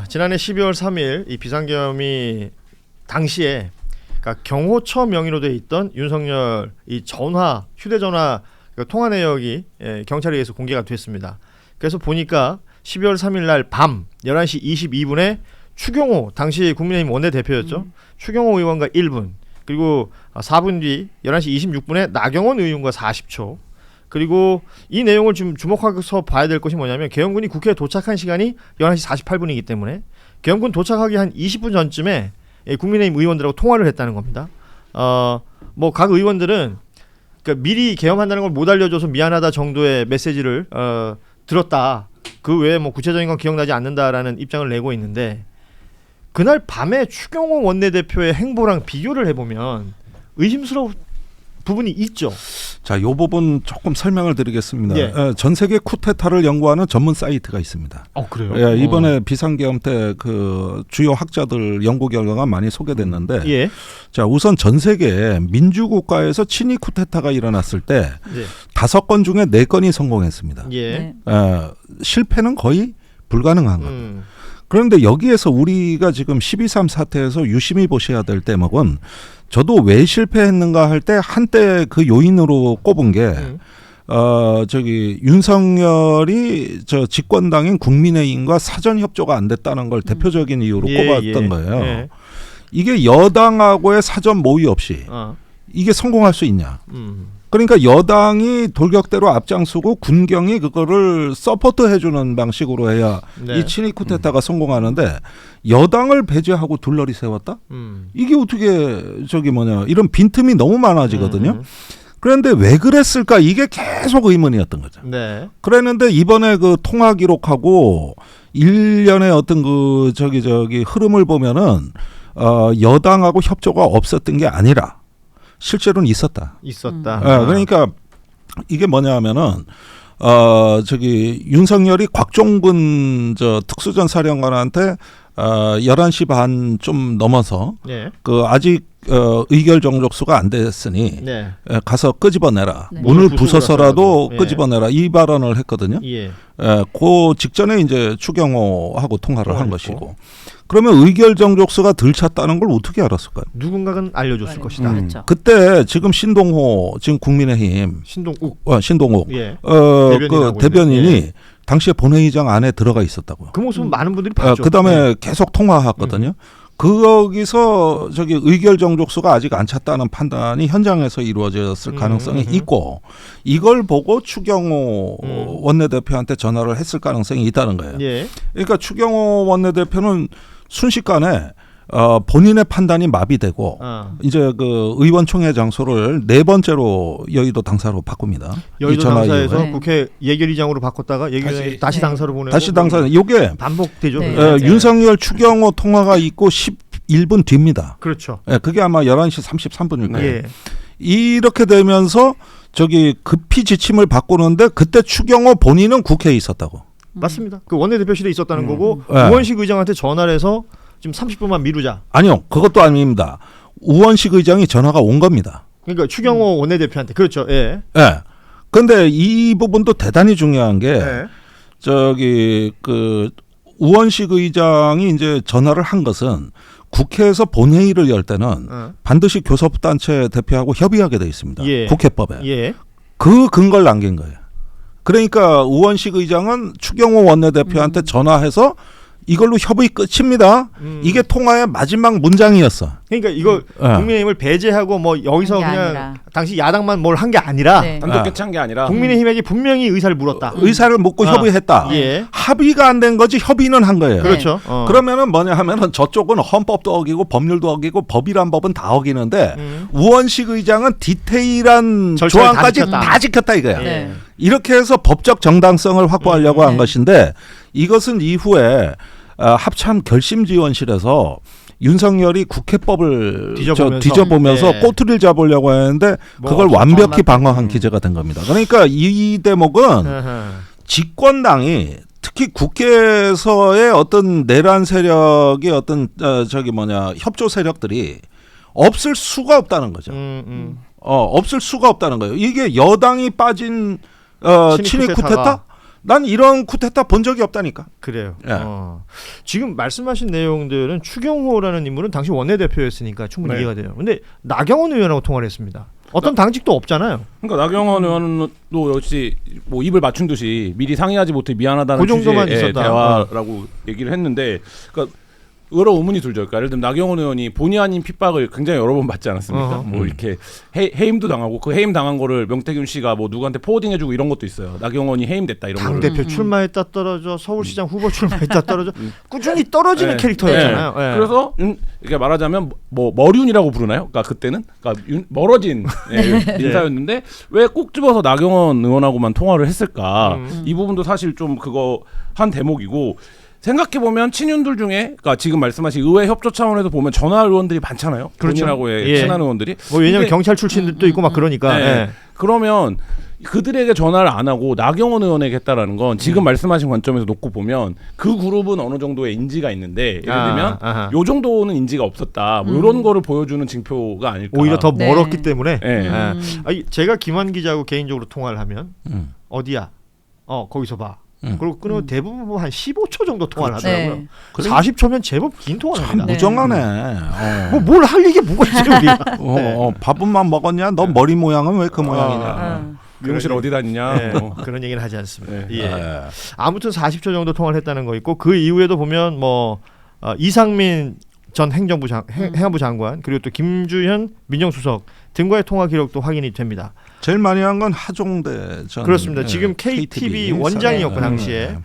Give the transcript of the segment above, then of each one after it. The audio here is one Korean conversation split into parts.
지난해 12월 3일 이 비상계엄이 당시에 그러니까 경호처 명의로 돼 있던 윤석열 이 전화 휴대전화 통화 내역이 경찰에 의해서 공개가 됐습니다. 그래서 보니까 12월 3일 날 밤 11시 22분에 추경호 당시 국민의힘 원내대표였죠. 추경호 의원과 1분 그리고 4분 뒤 11시 26분에 나경원 의원과 40초 그리고 이 내용을 좀 주목해서 봐야 될 것이 뭐냐면 계엄군이 국회에 도착한 시간이 11시 48분이기 때문에 계엄군 도착하기 한 20분 전쯤에 국민의힘 의원들하고 통화를 했다는 겁니다. 뭐 각 의원들은 그러니까 미리 계엄한다는 걸 못 알려줘서 미안하다 정도의 메시지를 들었다. 그 외에 뭐 구체적인 건 기억나지 않는다라는 입장을 내고 있는데 그날 밤에 추경호 원내대표의 행보랑 비교를 해보면 의심스러운 부분이 있죠. 자, 이 부분 조금 설명을 드리겠습니다. 예. 전 세계 쿠데타를 연구하는 전문 사이트가 있습니다. 그래요? 예, 이번에 비상계엄 때 그 주요 학자들 연구 결과가 많이 소개됐는데, 예. 자, 우선 전 세계 민주국가에서 친위 쿠데타가 일어났을 때 예. 5건 중에 4건이 성공했습니다. 예. 실패는 거의 불가능한 겁니다. 그런데 여기에서 우리가 지금 12.3 사태에서 유심히 보셔야 될 대목은 저도 왜 실패했는가 할 때 한때 그 요인으로 꼽은 게 윤석열이 집권당인 국민의힘과 사전 협조가 안 됐다는 걸 대표적인 이유로 꼽았던 거예요. 예. 이게 여당하고의 사전 모의 없이 이게 성공할 수 있냐? 그러니까 여당이 돌격대로 앞장서고 군경이 그거를 서포트해주는 방식으로 해야 이 친위 쿠데타가 성공하는데 여당을 배제하고 둘러리 세웠다? 이게 어떻게 이런 빈틈이 너무 많아지거든요. 그런데 왜 그랬을까? 이게 계속 의문이었던 거죠. 네. 그랬는데 이번에 그 통화 기록하고 일련의 어떤 흐름을 보면은 여당하고 협조가 없었던 게 아니라 실제로는 있었다. 그러니까 이게 뭐냐 하면은 윤석열이 곽종근 특수전 사령관한테 11시 반 좀 넘어서 그 아직 의결 정족수가 안 됐으니 가서 끄집어내라. 문을 부숴서라도 끄집어내라. 이 발언을 했거든요. 그 직전에 이제 추경호하고 통화를 한 것이고. 그러면 의결 정족수가 덜 찼다는 걸 어떻게 알았을까요? 누군가는 알려줬을 것이다. 그렇죠. 그때 지금 신동호 지금 국민의힘 신동욱 그 대변인이 당시에 본회의장 안에 들어가 있었다고요. 그 모습은 많은 분들이 봤죠. 그다음에 계속 통화했거든요. 거기서 의결 정족수가 아직 안 찼다는 판단이 현장에서 이루어졌을 가능성이 있고 이걸 보고 추경호 원내대표한테 전화를 했을 가능성이 있다는 거예요. 그러니까 추경호 원내대표는 순식간에 본인의 판단이 마비되고 이제 그 의원총회 장소를 4번째로 여의도 당사로 바꿉니다. 여의도 당사에서 국회 예결위장으로 바꿨다가 다시 당사로 보내고 다시 당사. 이게 반복되죠. 윤석열 추경호 통화가 있고 11분 뒤입니다. 그렇죠. 그게 아마 11시 33분일 거예요. 이렇게 되면서 급히 지침을 바꾸는데 그때 추경호 본인은 국회에 있었다고. 맞습니다. 그 원내대표실에 있었다는 거고 우원식 의장한테 전화를 해서 지금 30분만 미루자. 아니요. 그것도 아닙니다. 우원식 의장이 전화가 온 겁니다. 그러니까 추경호 원내대표한테. 그렇죠. 그런데 이 부분도 대단히 중요한 게 우원식 의장이 이제 전화를 한 것은 국회에서 본회의를 열 때는 반드시 교섭단체 대표하고 협의하게 돼 있습니다. 국회법에. 그 근거를 남긴 거예요. 그러니까 우원식 의장은 추경호 원내대표한테 전화해서 이걸로 협의 끝입니다. 이게 통화의 마지막 문장이었어. 그러니까 이거 국민의힘을 배제하고 뭐 여기서 그냥 아니라. 당시 야당만 뭘 한 게 아니라 단독 교체한 게 아니라 국민의힘에게 분명히 의사를 물었다. 의사를 묻고 협의했다. 합의가 안 된 거지 협의는 한 거예요. 그렇죠. 그러면은 뭐냐 하면은 저쪽은 헌법도 어기고 법률도 어기고 법이란 법은 다 어기는데 우원식 의장은 디테일한 조항까지 다 지켰다 이거야. 이렇게 해서 법적 정당성을 확보하려고 한 것인데 이것은 이후에 합참 결심지원실에서 윤석열이 국회법을 뒤져보면서 꼬투리를 잡으려고 했는데 그걸 완벽히 방어한 기재가 된 겁니다. 그러니까 이 대목은 집권당이 특히 국회에서의 어떤 내란 세력의 어떤 협조 세력들이 없을 수가 없다는 거죠. 없을 수가 없다는 거예요. 이게 여당이 빠진 친위 쿠데타? 난 이런 쿠데타 본 적이 없다니까. 그래요. 예. 지금 말씀하신 내용들은 추경호라는 인물은 당시 원내대표였으니까 충분히 네. 이해가 돼요. 근데 나경원 의원하고 통화를 했습니다. 어떤 당직도 없잖아요. 그러니까 나경원 의원도 역시 뭐 입을 맞춘 듯이 미리 상의하지 못해 미안하다는 그 정도만 취지의 있었다. 대화라고 얘기를 했는데, 그러니까 여러 의문이 들죠. 그러니까 예를 들면 나경원 의원이 본의 아닌 핍박을 굉장히 여러 번 받지 않았습니까? 뭐 이렇게 해임도 당하고 그 해임 당한 거를 명태균 씨가 뭐 누구한테 포워딩해주고 이런 것도 있어요. 나경원이 해임됐다 이런 거를. 당대표 출마했다 떨어져, 서울시장 후보 출마했다 떨어져, 꾸준히 떨어지는 캐릭터였잖아요. 예. 그래서 이렇게 말하자면 뭐 머륜이라고 부르나요? 그러니까 그때는 그러니까 멀어진 인사였는데 왜 꼭 집어서 나경원 의원하고만 통화를 했을까? 이 부분도 사실 좀 그거 한 대목이고. 생각해보면 친윤들 중에, 그러니까 지금 말씀하신 의회 협조 차원에서 보면 전화 의원들이 많잖아요. 그렇죠. 본인하고의 예. 친한 의원들이. 뭐 왜냐면 근데, 경찰 출신들도 있고 막 그러니까. 네. 예. 그러면 그들에게 전화를 안 하고 나경원 의원에게 했다라는 건 지금 말씀하신 관점에서 놓고 보면 그 그룹은 어느 정도의 인지가 있는데, 예를 들면 요 정도는 인지가 없었다. 뭐 이런 거를 보여주는 징표가 아닐까. 오히려 더 네. 멀었기 때문에. 예. 아니, 제가 김환 기자하고 개인적으로 통화를 하면 어디야? 거기서 봐. 그리고 끊으면 대부분 한 15초 정도 통화를 하더라고요. 네. 40초면 제법 긴 통화를 참 합니다. 무정하네. 뭐 뭘 할 얘기 뭐가 있어요, 우리가. 밥은만 먹었냐? 너 머리 모양은 왜 그 모양이냐? 미용실 어디 다니냐. 네, 뭐. 그런 얘기는 하지 않습니다. 네. 예. 아무튼 40초 정도 통화를 했다는 거 있고, 그 이후에도 보면 뭐 이상민 전 해양부 장관, 그리고 또 김주현 민정수석 등과의 통화 기록도 확인이 됩니다. 제일 많이 한 건 하종대 전. 그렇습니다. 지금 KTV 원장이었고 네. 당시에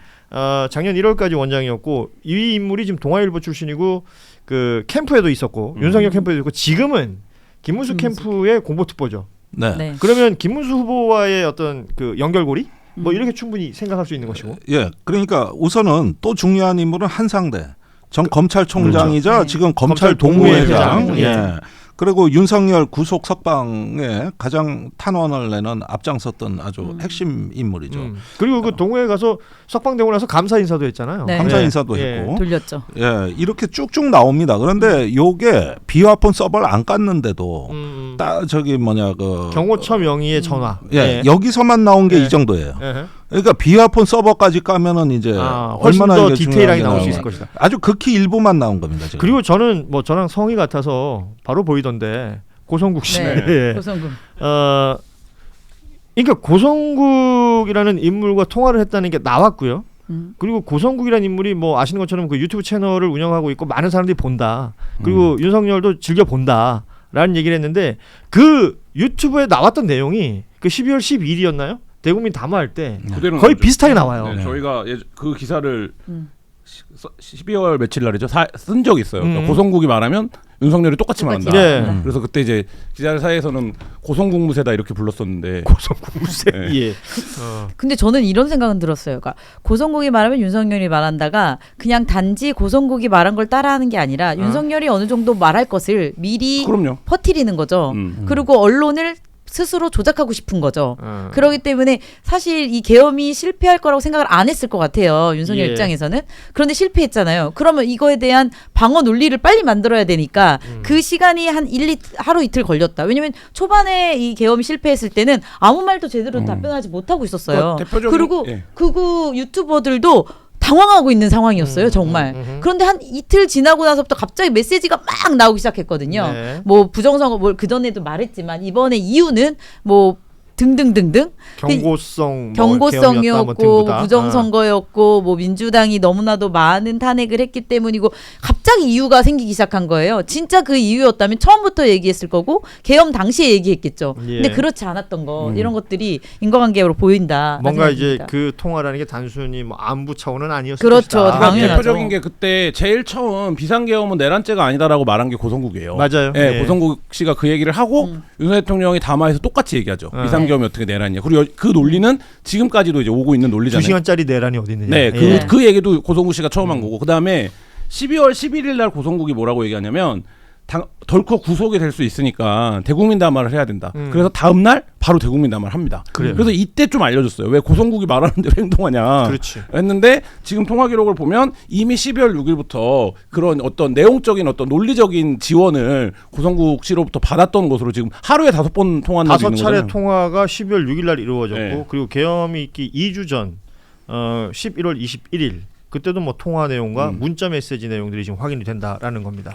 작년 1월까지 원장이었고, 이 인물이 지금 동아일보 출신이고 그 캠프에도 있었고 윤석열 캠프에도 있고, 지금은 김문수 캠프의 공보특보죠. 네. 네. 그러면 김문수 후보와의 어떤 그 연결고리 뭐 이렇게 충분히 생각할 수 있는 것이고. 예. 그러니까 우선은 또 중요한 인물은 한상대 전 검찰총장이자 그렇죠. 지금 검찰 검찰 동무회장. 동무회장. 예. 그리고 윤석열 구속 석방에 가장 탄원을 내는 앞장섰던 아주 핵심 인물이죠. 그리고 그 동호회 가서 석방되고 나서 감사 인사도 했잖아요. 네. 감사 예. 인사도 예. 했고. 어? 돌렸죠. 예, 이렇게 쭉쭉 나옵니다. 그런데 요게 비화폰 서버를 안 깠는데도 딱 저기 뭐냐 그 경호처 명의의 전화. 예, 여기서만 나온 게 이 정도예요. 예. 그러니까 비화폰 서버까지 까면은 이제 훨씬 얼마나 더 이게 디테일하게 중요하게 나올 수 나오는 있을 것이다. 아주 극히 일부만 나온 겁니다. 지금. 그리고 저는 뭐 저랑 성이 같아서 바로 보이던데 고성국 씨. 네. 예. 고성국. 그러니까 고성국이라는 인물과 통화를 했다는 게 나왔고요. 그리고 고성국이라는 인물이 뭐 아시는 것처럼 그 유튜브 채널을 운영하고 있고 많은 사람들이 본다. 그리고 윤석열도 즐겨 본다라는 얘기를 했는데, 그 유튜브에 나왔던 내용이 그 12월 12일이었나요? 대국민 담화할 때 그대로 거의 나오죠. 비슷하게 나와요. 네, 저희가 그 기사를 12월 며칠 날이죠. 쓴 적이 있어요. 그러니까 고성국이 말하면 윤석열이 똑같이 말한다. 네. 그래서 그때 이제 기자들 사이에서는 고성국 무새다 이렇게 불렀었는데. 고성국 무새. 네. 예. 근데 저는 이런 생각은 들었어요. 그러니까 고성국이 말하면 윤석열이 말한다가 그냥 단지 고성국이 말한 걸 따라하는 게 아니라 윤석열이 어느 정도 말할 것을 미리 그럼요. 퍼뜨리는 거죠. 그리고 언론을 스스로 조작하고 싶은 거죠. 그렇기 때문에 사실 이 계엄이 실패할 거라고 생각을 안 했을 것 같아요. 윤석열 예. 입장에서는. 그런데 실패했잖아요. 그러면 이거에 대한 방어 논리를 빨리 만들어야 되니까 그 시간이 한 하루 이틀 걸렸다. 왜냐면 초반에 이 계엄이 실패했을 때는 아무 말도 제대로 답변하지 못하고 있었어요. 그리고 극우 유튜버들도 당황하고 있는 상황이었어요, 정말. 그런데 한 이틀 지나고 나서부터 갑자기 메시지가 막 나오기 시작했거든요. 네. 뭐 부정선거 뭘 그전에도 말했지만 이번에 이유는 뭐 등등등등 경고성이었고 뭐 부정선거였고 뭐 민주당이 너무나도 많은 탄핵을 했기 때문이고 갑자기 이유가 생기기 시작한 거예요. 진짜 그 이유였다면 처음부터 얘기했을 거고 계엄 당시에 얘기했겠죠. 예. 근데 그렇지 않았던 거 이런 것들이 인과관계로 보인다. 뭔가 이제 그 통화라는 게 단순히 뭐 안부 차원은 아니었을 그렇죠. 것이다. 당연하죠. 대표적인 게 그때 제일 처음 비상계엄은 내란죄가 아니다라고 말한 게 고성국이에요. 맞아요. 예, 예. 고성국 씨가 그 얘기를 하고 윤석열 대통령이 담화에서 똑같이 얘기하죠. 비상계엄이 어떻게 내란이냐. 그리고 그 논리는 지금까지도 이제 오고 있는 논리잖아요. 2시간짜리 내란이 어디 있느냐. 네, 예. 그 얘기도 고성국 씨가 처음 한 거고, 그 다음에 12월 11일 날 고성국이 뭐라고 얘기하냐면 덜컥 구속이 될 수 있으니까 대국민 담화를 해야 된다. 그래서 다음 날 바로 대국민 담화를 합니다. 그래서 이때 좀 알려줬어요. 왜 고성국이 말하는 대로 행동하냐. 그렇지. 했는데 지금 통화 기록을 보면 이미 12월 6일부터 그런 어떤 내용적인 어떤 논리적인 지원을 고성국 씨로부터 받았던 것으로 지금 하루에 5번 통화한 날도 있는 5차례 거잖아요. 통화가 12월 6일 날 이루어졌고, 네. 그리고 계엄이 있기 2주 전 11월 21일 그때도 뭐 통화 내용과 문자 메시지 내용들이 지금 확인이 된다라는 겁니다.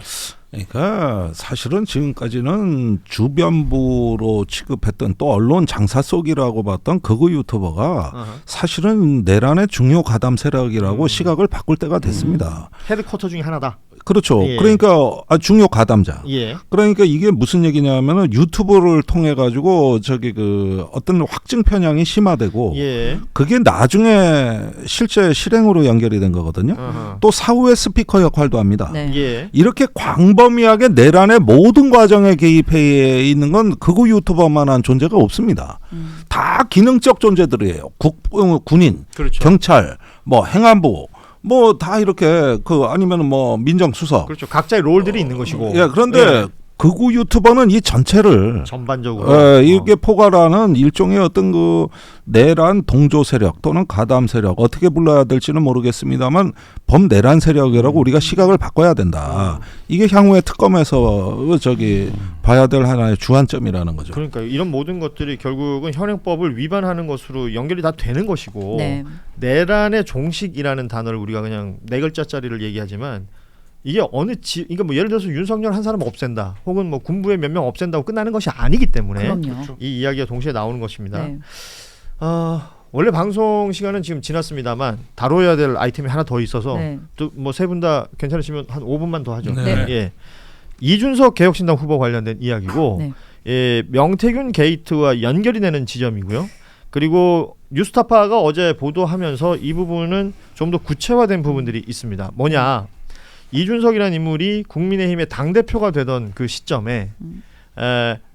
그러니까 사실은 지금까지는 주변부로 취급했던 또 언론 장사 속이라고 봤던 극우 유튜버가 사실은 내란의 중요 가담 세력이라고 시각을 바꿀 때가 됐습니다. 헤드쿼터 중에 하나다. 그렇죠. 예. 그러니까 중요 가담자. 예. 그러니까 이게 무슨 얘기냐면은 유튜브를 통해 가지고 저기 그 어떤 확증 편향이 심화되고 예. 그게 나중에 실제 실행으로 연결이 된 거거든요. 또 사후의 스피커 역할도 합니다. 네. 예. 이렇게 광범위하게 내란의 모든 과정에 개입해 있는 건 극우 유튜버만한 존재가 없습니다. 다 기능적 존재들이에요. 군인, 그렇죠. 경찰, 뭐 행안부, 뭐 다 이렇게 그 아니면 뭐 민정수석. 그렇죠. 각자의 롤들이 있는 것이고. 예, 그런데 예. 극우 유튜버는 이 전체를 전반적으로 이렇게 포괄하는 일종의 어떤 그 내란 동조 세력 또는 가담 세력 어떻게 불러야 될지는 모르겠습니다만 범내란 세력이라고 우리가 시각을 바꿔야 된다. 이게 향후에 특검에서 저기 봐야 될 하나의 주안점이라는 거죠. 그러니까 이런 모든 것들이 결국은 현행법을 위반하는 것으로 연결이 다 되는 것이고 네. 내란의 종식이라는 단어를 우리가 그냥 네 글자짜리를 얘기하지만 이게 그러니까 뭐 예를 들어서 윤석열 한 사람 없앤다 혹은 뭐 군부의 몇 명 없앤다고 끝나는 것이 아니기 때문에 그럼요. 이 이야기가 동시에 나오는 것입니다. 네. 원래 방송 시간은 지금 지났습니다만 다뤄야 될 아이템이 하나 더 있어서 네. 또 뭐 세 분 다 괜찮으시면 한 5분만 더 하죠. 네. 예. 이준석 개혁신당 후보 관련된 이야기고 네. 예, 명태균 게이트와 연결이 되는 지점이고요. 그리고 뉴스타파가 어제 보도하면서 이 부분은 좀 더 구체화된 부분들이 있습니다. 뭐냐? 이준석이라는 인물이 국민의힘의 당대표가 되던 그 시점에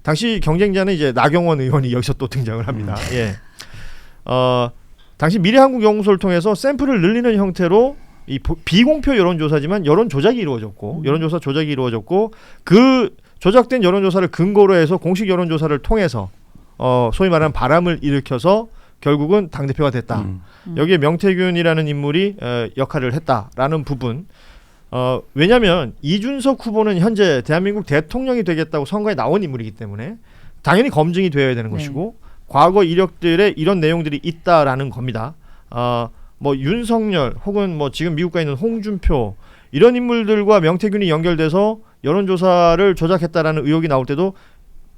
당시 경쟁자는 이제 나경원 의원이 여기서 또 등장을 합니다. 예. 당시 미래한국연구소를 통해서 샘플을 늘리는 형태로 이 비공표 여론조사지만 여론 조작이 이루어졌고 여론조사 조작이 이루어졌고 그 조작된 여론조사를 근거로 해서 공식 여론조사를 통해서 소위 말하는 바람을 일으켜서 결국은 당대표가 됐다. 여기에 명태균이라는 인물이 역할을 했다라는 부분. 왜냐하면 이준석 후보는 현재 대한민국 대통령이 되겠다고 선거에 나온 인물이기 때문에 당연히 검증이 되어야 되는 것이고 과거 이력들에 이런 내용들이 있다라는 겁니다. 뭐 윤석열 혹은 뭐 지금 미국 가 있는 홍준표 이런 인물들과 명태균이 연결돼서 여론조사를 조작했다라는 의혹이 나올 때도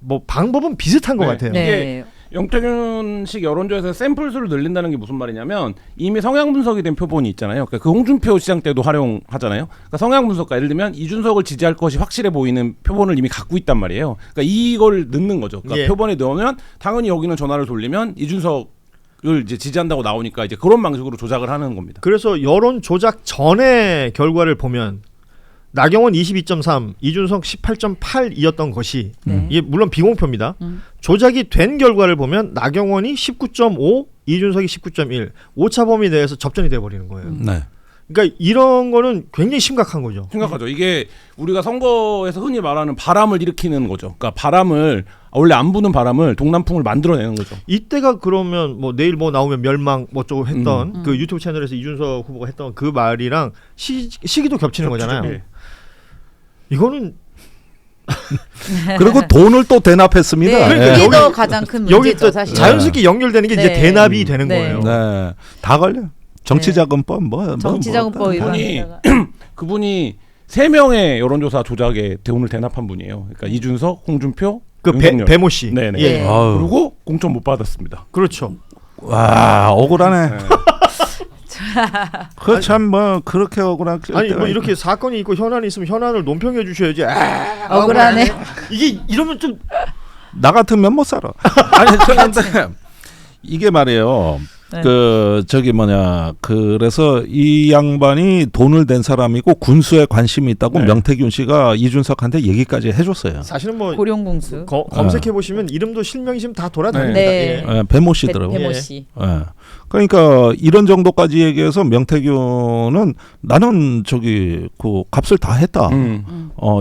뭐 방법은 비슷한 것 같아요. 네. 영태균식 여론조사에서 샘플 수를 늘린다는 게 무슨 말이냐면 이미 성향 분석이 된 표본이 있잖아요. 그러니까 그 홍준표 시장 때도 활용하잖아요. 그러니까 성향 분석가 예를 들면 이준석을 지지할 것이 확실해 보이는 표본을 이미 갖고 있단 말이에요. 그러니까 이걸 넣는 거죠. 그러니까 예. 표본에 넣으면 당연히 여기는 전화를 돌리면 이준석을 이제 지지한다고 나오니까 이제 그런 방식으로 조작을 하는 겁니다. 그래서 여론 조작 전의 결과를 보면 나경원 22.3, 이준석 18.8이었던 것이 이게 물론 비공표입니다. 조작이 된 결과를 보면 나경원이 19.5, 이준석이 19.1, 오차 범위 내에서 접전이 돼버리는 거예요. 네. 그러니까 이런 거는 굉장히 심각한 거죠. 심각하죠. 이게 우리가 선거에서 흔히 말하는 바람을 일으키는 거죠. 그러니까 바람을 원래 안 부는 바람을 동남풍을 만들어내는 거죠. 이때가 그러면 뭐 내일 뭐 나오면 멸망 뭐저고 했던 그 유튜브 채널에서 이준석 후보가 했던 그 말이랑 시기도 겹치는 거잖아요. 예. 이거는 그리고 돈을 또 대납했습니다. 네. 그러니까 그게 여기- 더 가장 큰 여기 문제죠, 또 사실. 자연스럽게 연결되는 게 이제 네. 대납이 되는 네. 거예요. 네. 다 걸려. 정치자금법 정치자금법 아니, 위반에다가 그분이 3명의 여론조사 조작에 돈을 대납한 분이에요. 그러니까 이준석, 홍준표, 그 윤석열. 배모 씨. 네네. 예. 아유. 그리고 공천 못 받았습니다. 그렇죠. 와 억울하네. 네. 그 참 뭐 그렇게 억울한 아니 때가 뭐 이렇게 사건이 있고 현안이 있으면 현안을 논평해 주셔야지. 억울하네. 이게 이러면 좀 나 같으면 못 살아. 아니 그런데 이게 말이에요. 네. 그 저기 뭐냐 그래서 이 양반이 돈을 댄 사람이고 군수에 관심이 있다고 네. 명태균 씨가 이준석한테 얘기까지 해줬어요. 사실은 뭐 고령공수. 검색해 보시면 이름도 실명이심 다 돌아다닙니다. 네. 예. 배모 씨더라고. 배모 예. 씨. 예. 그러니까 이런 정도까지 얘기해서 명태균은 나는 저기 그 값을 다 했다.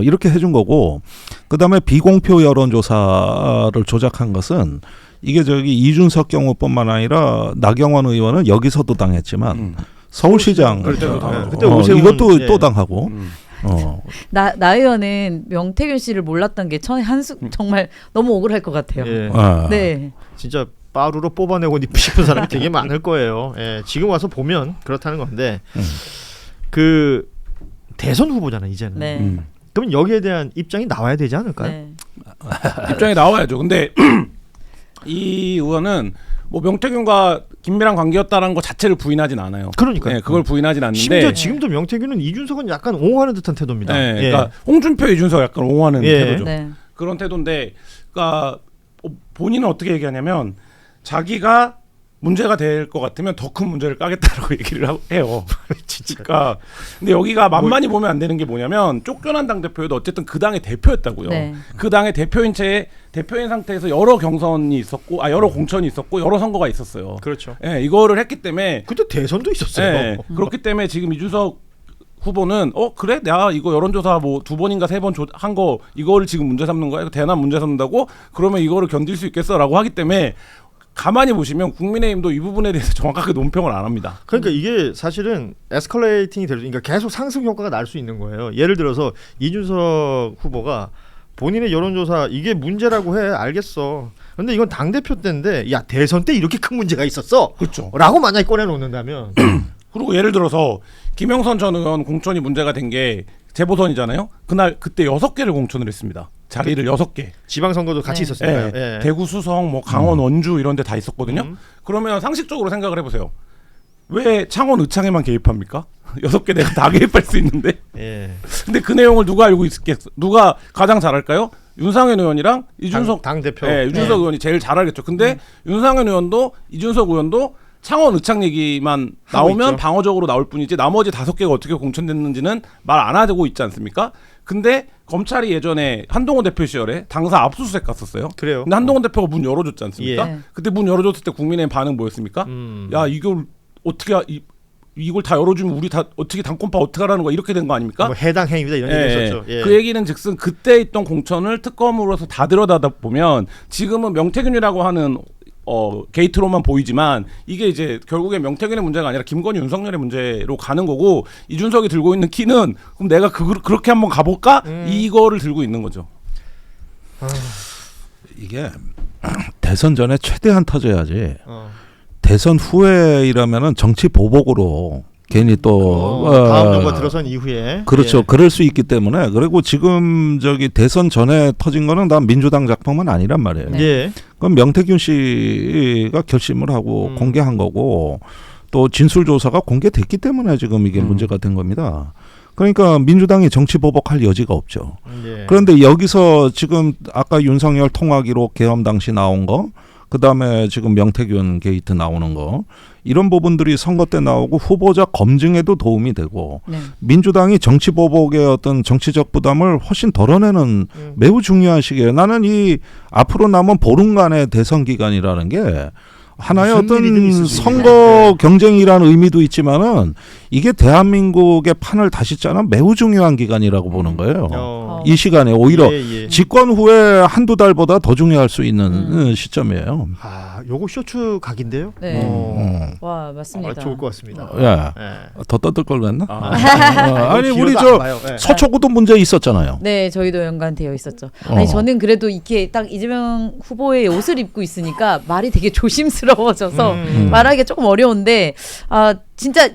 이렇게 해준 거고 그다음에 비공표 여론조사를 조작한 것은 이게 저기 이준석 경우뿐만 아니라 나경원 의원은 여기서도 당했지만 서울시장 그때도 당했죠. 그때 오세훈, 이것도 예. 또 당하고 나 의원은 명태균 씨를 몰랐던 게 한수 정말 너무 억울할 것 같아요. 예. 아. 네. 진짜 빠루로 뽑아내고 싶은 사람이 되게 많을 거예요. 예, 지금 와서 보면 그렇다는 건데 그 대선 후보잖아요 이제는. 네. 그럼 여기에 대한 입장이 나와야 되지 않을까요? 네. 입장이 나와야죠. 근데 이 의원은 뭐 명태균과 긴밀한 관계였다라는 것 자체를 부인하진 않아요. 그러니까요. 네, 그걸 부인하진 않는데 심지어 지금도 명태균은 이준석은 약간 옹호하는 듯한 태도입니다. 네, 예. 그러니까 홍준표, 이준석 약간 옹호하는 예. 태도죠. 네. 그런 태도인데, 그러니까 본인은 어떻게 얘기하냐면 자기가 문제가 될 것 같으면 더 큰 문제를 까겠다라고 얘기를 해요. 진짜. 그러니까 근데 여기가 만만히 보면 안 되는 게 뭐냐면 쫓겨난 당 대표에도 어쨌든 그 당의 대표였다고요. 네. 그 당의 대표인 상태에서 여러 경선이 있었고, 여러 공천이 있었고, 여러 선거가 있었어요. 그렇죠. 예, 이거를 했기 때문에 그때 대선도 있었어요. 예, 그렇기 때문에 지금 이준석 후보는 그래 내가 이거 여론조사 뭐 2번인가 3번 한 거 이거를 지금 문제 삼는 거야? 대남 문제 삼는다고? 그러면 이거를 견딜 수 있겠어라고 하기 때문에 가만히 보시면 국민의힘도 이 부분에 대해서 정확하게 논평을 안 합니다. 그러니까 이게 사실은 에스컬레이팅이 될, 그러니까 계속 상승 효과가 날 수 있는 거예요. 예를 들어서 이준석 후보가 본인의 여론조사 이게 문제라고 해 알겠어. 근데 이건 당 대표 때인데 야 대선 때 이렇게 큰 문제가 있었어. 그렇죠. 라고 만약에 꺼내놓는다면 그리고 예를 들어서 김영선 전 의원 공천이 문제가 된 게 재보선이잖아요. 그때 6개를 공천을 했습니다. 자리를 6개. 지방선거도 같이 네. 있었으니까요. 예, 예. 대구, 수성, 뭐 강원, 원주 이런 데 다 있었거든요. 그러면 상식적으로 생각을 해보세요. 왜 창원, 의창에만 개입합니까? 6개 내가 다 개입할 수 있는데. 예. 근데 그 내용을 누가 알고 있겠어? 누가 가장 잘 알까요? 윤상현 의원이랑 이준석 당 대표. 예, 이준석 의원이 제일 잘 알겠죠. 근데 윤상현 의원도 이준석 의원도 창원 의창 얘기만 나오면 있죠. 방어적으로 나올 뿐이지 나머지 5개가 어떻게 공천됐는지는 말 안 하고 있지 않습니까? 근데 검찰이 예전에 한동훈 대표 시절에 당사 압수수색 갔었어요. 그래요. 근데 한동훈 대표가 문 열어줬지 않습니까? 예. 그때 문 열어줬을 때 국민의힘 반응 뭐였습니까? 야 이걸 어떻게 이걸 다 열어주면 우리 다 어떻게 당권파 어떻게 하라는 거 이렇게 된 거 아닙니까? 뭐 해당 행위다 이런 얘기 있었죠. 예. 그 얘기는 즉슨 그때 있던 공천을 특검으로서 다 들여다다 보면 지금은 명태균이라고 하는 게이트로만 보이지만 이게 이제 결국에 명태균의 문제가 아니라 김건희, 윤석열의 문제로 가는 거고 이준석이 들고 있는 키는 그럼 내가 그렇게 한번 가볼까? 이거를 들고 있는 거죠. 이게 대선 전에 최대한 터져야지. 어. 대선 후에이라면은 정치 보복으로 괜히 또 다음 정부 들어선 이후에 그렇죠. 예. 그럴 수 있기 때문에 그리고 지금 대선 전에 터진 거는 다 민주당 작품은 아니란 말이에요. 네. 예. 그럼 명태균 씨가 결심을 하고 공개한 거고 또 진술 조사가 공개됐기 때문에 지금 이게 문제가 된 겁니다. 그러니까 민주당이 정치 보복할 여지가 없죠. 예. 그런데 여기서 지금 아까 윤석열 통화 기록 계엄 당시 나온 거, 그다음에 지금 명태균 게이트 나오는 거, 이런 부분들이 선거 때 나오고 후보자 검증에도 도움이 되고 네. 민주당이 정치 보복의 어떤 정치적 부담을 훨씬 덜어내는 매우 중요한 시기예요. 나는 이 앞으로 남은 보름간의 대선 기간이라는 게 하나의 무슨 일이든 어떤 있을 수 선거 경쟁이라는 의미도 있지만은 이게 대한민국의 판을 다시 짜는 매우 중요한 기간이라고 보는 거예요. 이 시간에 오히려 예. 집권 후에 한두 달보다 더 중요할 수 있는 시점이에요. 아, 요거 쇼츠 각인데요? 네. 와 맞습니다. 좋을 것 같습니다. 예. 예. 더 떠들 걸 그랬나? 아, 아니 우리 기회가 저 안 봐요. 예. 서초구도 문제 있었잖아요. 네, 저희도 연관되어 있었죠. 아니 저는 그래도 이렇게 딱 이재명 후보의 옷을 입고 있으니까 말이 되게 조심스러워져서 말하기가 조금 어려운데 진짜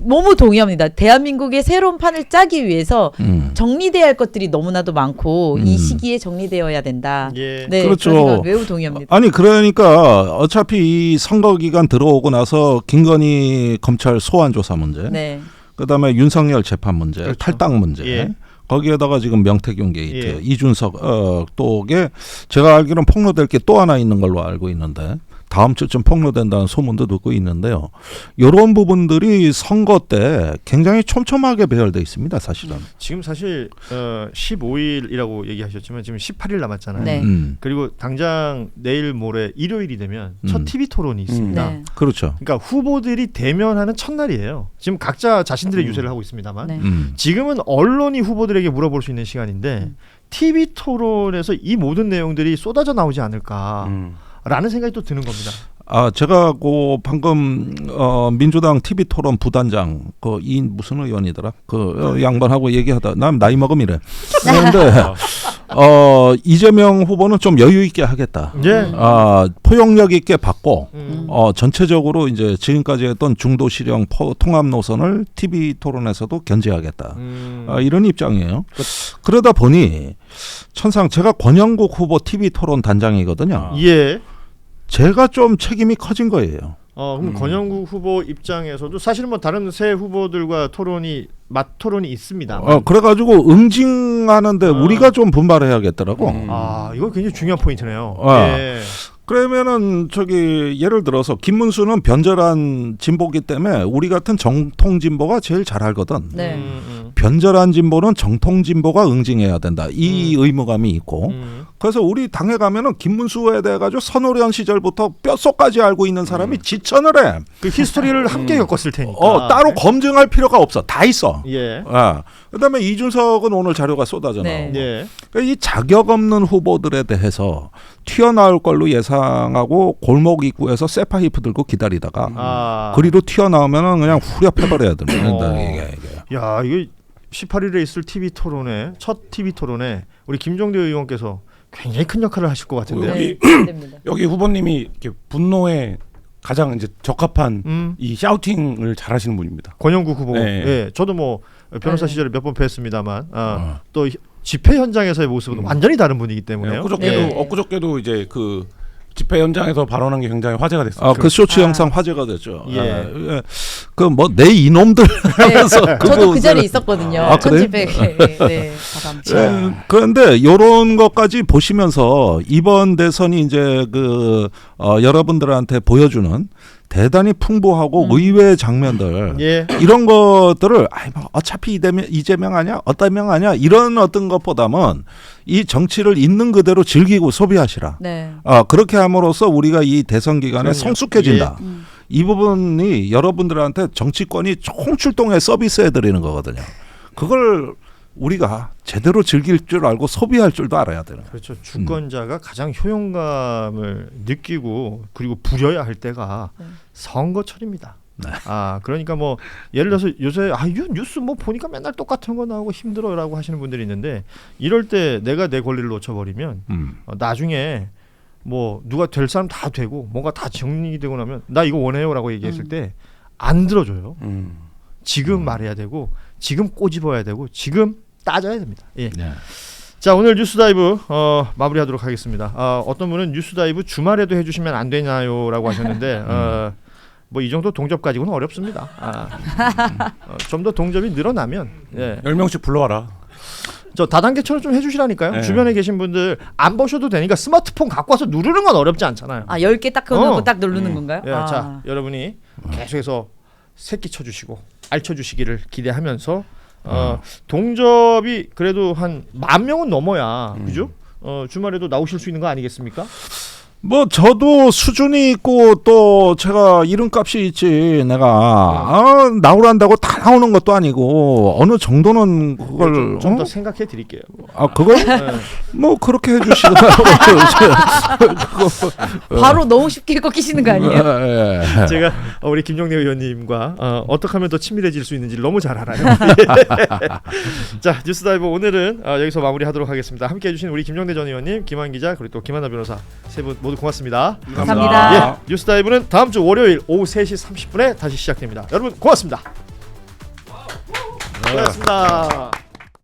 너무 동의합니다. 대한민국의 새로운 판을 짜기 위해서 정리돼야 할 것들이 너무나도 많고 이 시기에 정리되어야 된다. 예. 네, 그렇죠. 저희가 매우 동의합니다. 아니 그러니까 어차피 이 선거 기간 들어오고 나서 김건희 검찰 소환 조사 문제, 네. 그다음에 윤석열 재판 문제, 그렇죠. 탈당 문제. 예. 거기에다가 지금 명태균 게이트, 예. 이준석 또게 제가 알기로는 폭로될 게 또 하나 있는 걸로 알고 있는데 다음 주쯤 폭로된다는 소문도 듣고 있는데요. 이런 부분들이 선거 때 굉장히 촘촘하게 배열돼 있습니다. 사실은. 지금 사실 15일이라고 얘기하셨지만 지금 18일 남았잖아요. 네. 그리고 당장 내일 모레 일요일이 되면 첫 TV 토론이 있습니다. 네. 그렇죠. 그러니까 후보들이 대면하는 첫날이에요. 지금 각자 자신들의 유세를 하고 있습니다만 네. 지금은 언론이 후보들에게 물어볼 수 있는 시간인데 TV 토론에서 이 모든 내용들이 쏟아져 나오지 않을까라는 생각이 또 드는 겁니다. 제가 방금 민주당 TV 토론 부단장 무슨 의원이더라? 양반하고 얘기하다 난 나이 먹음이래. 그런데 이재명 후보는 좀 여유 있게 하겠다. 예. 포용력 있게 받고 전체적으로 이제 지금까지 했던 중도 실형 통합 노선을 TV 토론에서도 견제하겠다. 이런 입장이에요. 그러다 보니 천상 제가 권영국 후보 TV 토론 단장이거든요. 예. 제가 좀 책임이 커진 거예요. 그럼 권영국 후보 입장에서도 사실은 뭐 다른 새 후보들과 맞 토론이 있습니다. 그래가지고 응징하는데 우리가 좀 분발해야겠더라고. 이거 굉장히 중요한 포인트네요. 예. 그러면은 예를 들어서 김문수는 변절한 진보기 때문에 우리 같은 정통 진보가 제일 잘 알거든. 네. 변절한 진보는 정통 진보가 응징해야 된다. 이 의무감이 있고. 그래서 우리 당에 가면은 김문수에 대해 가지고 선호련 시절부터 뼛속까지 알고 있는 사람이 지천을 해. 그 히스토리를 함께 겪었을 테니까. 따로 검증할 필요가 없어. 다 있어. 예. 그다음에 이준석은 오늘 자료가 쏟아져 나오고. 네. 예. 이 자격 없는 후보들에 대해서 튀어나올 걸로 예상하고 골목 입구에서 세파이프 들고 기다리다가 그리로 튀어나오면은 그냥 후려패버려야 된다. 이게. 야, 이거 18일에 있을 TV 토론회, 첫 TV 토론회 우리 김종대 의원께서 굉장히 큰 역할을 하실 것 같은데요. 여기 후보님이 이렇게 분노에 가장 이제 적합한 이 샤우팅을 잘하시는 분입니다. 권영국 후보. 네. 예, 저도 뭐 변호사 시절에 몇 번 뵀습니다만 또 집회 현장에서의 모습은 완전히 다른 분이기 때문에요. 엊그저께도 이제 그 집회 현장에서 발언한 게 굉장히 화제가 됐어요. 그 쇼츠 영상 화제가 됐죠. 예. 그 뭐 내 이놈들 하면서 저도 그 자리에 있었거든요. 그래? 1100. 그런데 이런 것까지 보시면서 이번 대선이 이제 여러분들한테 보여주는 대단히 풍부하고 의외의 장면들 이런 것들을 어차피 이재명 아니야 어떤 아니야 이런 어떤 것보다는 이 정치를 있는 그대로 즐기고 소비하시라. 네. 그렇게 함으로써 우리가 이 대선 기간에 성숙해진다. 이 부분이 여러분들한테 정치권이 총출동해 서비스해 드리는 거거든요. 그걸 우리가 제대로 즐길 줄 알고 소비할 줄도 알아야 되는 거예요. 그렇죠. 주권자가 가장 효용감을 느끼고 그리고 부려야 할 때가 선거철입니다. 네. 그러니까 뭐 예를 들어서 요새 뉴스 뭐 보니까 맨날 똑같은 거 나오고 힘들어라고 하시는 분들이 있는데 이럴 때 내가 내 권리를 놓쳐버리면 나중에 뭐 누가 될 사람 다 되고 뭔가 다 정리되고 나면 나 이거 원해요라고 얘기했을 때 안 들어줘요. 지금 말해야 되고 지금 꼬집어야 되고 지금 따져야 됩니다. 예. 네. 자, 오늘 뉴스다이브 마무리하도록 하겠습니다. 어떤 분은 뉴스다이브 주말에도 해주시면 안 되나요라고 하셨는데 뭐 이 정도 동접 가지고는 어렵습니다. 좀 더 동접이 늘어나면 10명씩 불러와라. 저 다단계처럼 좀 해주시라니까요. 네. 주변에 계신 분들 안 보셔도 되니까 스마트폰 갖고 와서 누르는 건 어렵지 않잖아요. 10개 딱 켜놓고 딱 누르는 건가요? 예, 자, 여러분이 계속해서 새끼 쳐주시고 알쳐주시기를 기대하면서 동접이 그래도 한 10,000명은 넘어야 그죠? 주말에도 나오실 수 있는 거 아니겠습니까? 뭐 저도 수준이 있고 또 제가 이름값이 있지. 내가 나오란다고 다 나오는 것도 아니고 어느 정도는 그걸 좀 더 생각해 드릴게요. 그걸 뭐 그렇게 해주시더라고요. 바로 너무 쉽게 꺾이시는 거 아니에요? 제가 우리 김종대 의원님과 어떻게 하면 더 친밀해질 수 있는지 너무 잘 알아요. 자, 뉴스다이브 오늘은 여기서 마무리하도록 하겠습니다. 함께해 주신 우리 김종대 전 의원님, 김한 기자 그리고 또 김하나 변호사 세 분 모두 고맙습니다. 감사합니다. 뉴스다이브는 다음 주 월요일 오후 3시 30분에 다시 시작됩니다. 여러분 고맙습니다. 고맙습니다.